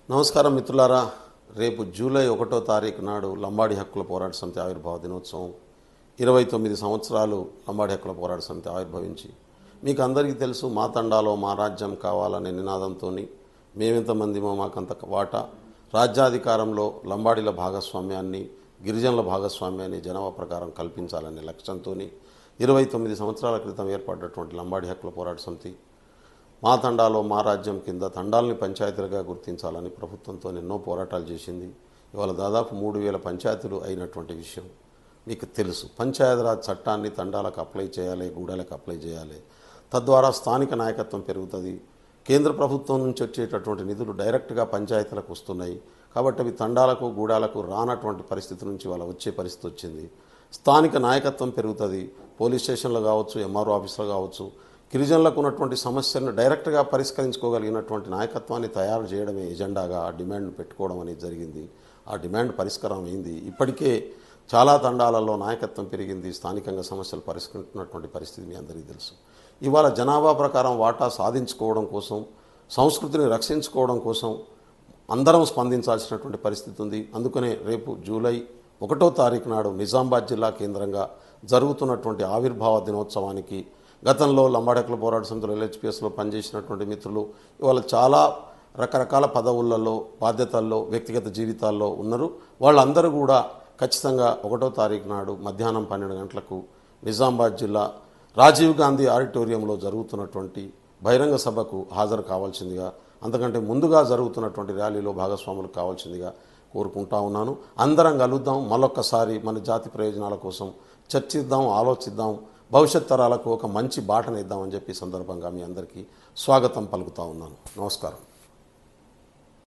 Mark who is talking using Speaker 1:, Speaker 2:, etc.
Speaker 1: నమస్కారం మిత్రులారా. రేపు జూలై 1వ తారీఖు నాడు లంబాడి హక్కుల పోరాట సమితి ఆవిర్భావ దినోత్సవం. 29 సంవత్సరాలు లంబాడి హక్కుల పోరాట సమితి ఆవిర్భవించి, మీకు అందరికీ తెలుసు, మా తండాలో మా రాజ్యం కావాలనే నినాదంతో మేమెంతమందిమో మాకంత వాటా, రాజ్యాధికారంలో లంబాడీల భాగస్వామ్యాన్ని, గిరిజనుల భాగస్వామ్యాన్ని జనాభా ప్రకారం కల్పించాలనే లక్ష్యంతో 29 సంవత్సరాల క్రితం ఏర్పడినటువంటి లంబాడి హక్కుల పోరాట సమితి మా తండాలో మా రాజ్యం కింద తండాలని పంచాయతీలుగా గుర్తించాలని ప్రభుత్వంతో ఎన్నో పోరాటాలు చేసింది. ఇవాళ దాదాపు 3000 పంచాయతీలు అయినటువంటి విషయం మీకు తెలుసు. పంచాయతీరాజ్ చట్టాన్ని తండాలకు అప్లై చేయాలి, గూడాలకు అప్లై చేయాలి. తద్వారా స్థానిక నాయకత్వం పెరుగుతుంది. కేంద్ర ప్రభుత్వం నుంచి వచ్చేటటువంటి నిధులు డైరెక్ట్గా పంచాయతీలకు వస్తున్నాయి. కాబట్టి అవి తండాలకు గూడాలకు రానటువంటి పరిస్థితి నుంచి వాళ్ళ వచ్చే పరిస్థితి వచ్చింది. స్థానిక నాయకత్వం పెరుగుతుంది. పోలీస్ స్టేషన్లు కావచ్చు, ఎంఆర్ఓ ఆఫీసులు కావచ్చు, గిరిజనులకు ఉన్నటువంటి సమస్యలను డైరెక్ట్గా పరిష్కరించుకోగలిగినటువంటి నాయకత్వాన్ని తయారు చేయడమే ఎజెండాగా ఆ డిమాండ్ పెట్టుకోవడం అనేది జరిగింది. ఆ డిమాండ్ పరిష్కారం అయింది. ఇప్పటికే చాలా తండాలలో నాయకత్వం పెరిగింది. స్థానికంగా సమస్యలు పరిష్కరించుకున్నటువంటి పరిస్థితి మీ అందరికీ తెలుసు. ఇవాళ జనాభా ప్రకారం వాటా సాధించుకోవడం కోసం, సంస్కృతిని రక్షించుకోవడం కోసం అందరం స్పందించాల్సినటువంటి పరిస్థితి ఉంది. అందుకనే రేపు జూలై 1వ తారీఖు నాడు నిజామాబాద్ జిల్లా కేంద్రంగా జరుగుతున్నటువంటి ఆవిర్భావ దినోత్సవానికి గతంలో లంబాడి హక్కుల పోరాట సమితిలో LHPSలో పనిచేసినటువంటి మిత్రులు ఇవాళ చాలా రకరకాల పదవులలో, బాధ్యతల్లో, వ్యక్తిగత జీవితాల్లో ఉన్నారు. వాళ్ళందరూ కూడా ఖచ్చితంగా 1వ తారీఖు నాడు మధ్యాహ్నం 12 గంటలకు నిజామాబాద్ జిల్లా రాజీవ్ గాంధీ ఆడిటోరియంలో జరుగుతున్నటువంటి బహిరంగ సభకు హాజరు కావాల్సిందిగా, అంతకంటే ముందుగా జరుగుతున్నటువంటి ర్యాలీలో భాగస్వాములు కావాల్సిందిగా కోరుకుంటా ఉన్నాను. అందరం కలుద్దాం, మళ్ళొక్కసారి మన జాతి ప్రయోజనాల కోసం చర్చిద్దాం, ఆలోచిద్దాం, భవిష్యత్ తరాలకు ఒక మంచి బాటనిద్దామని చెప్పి సందర్భంగా మీ అందరికీ స్వాగతం పలుకుతా ఉన్నాను. నమస్కారం.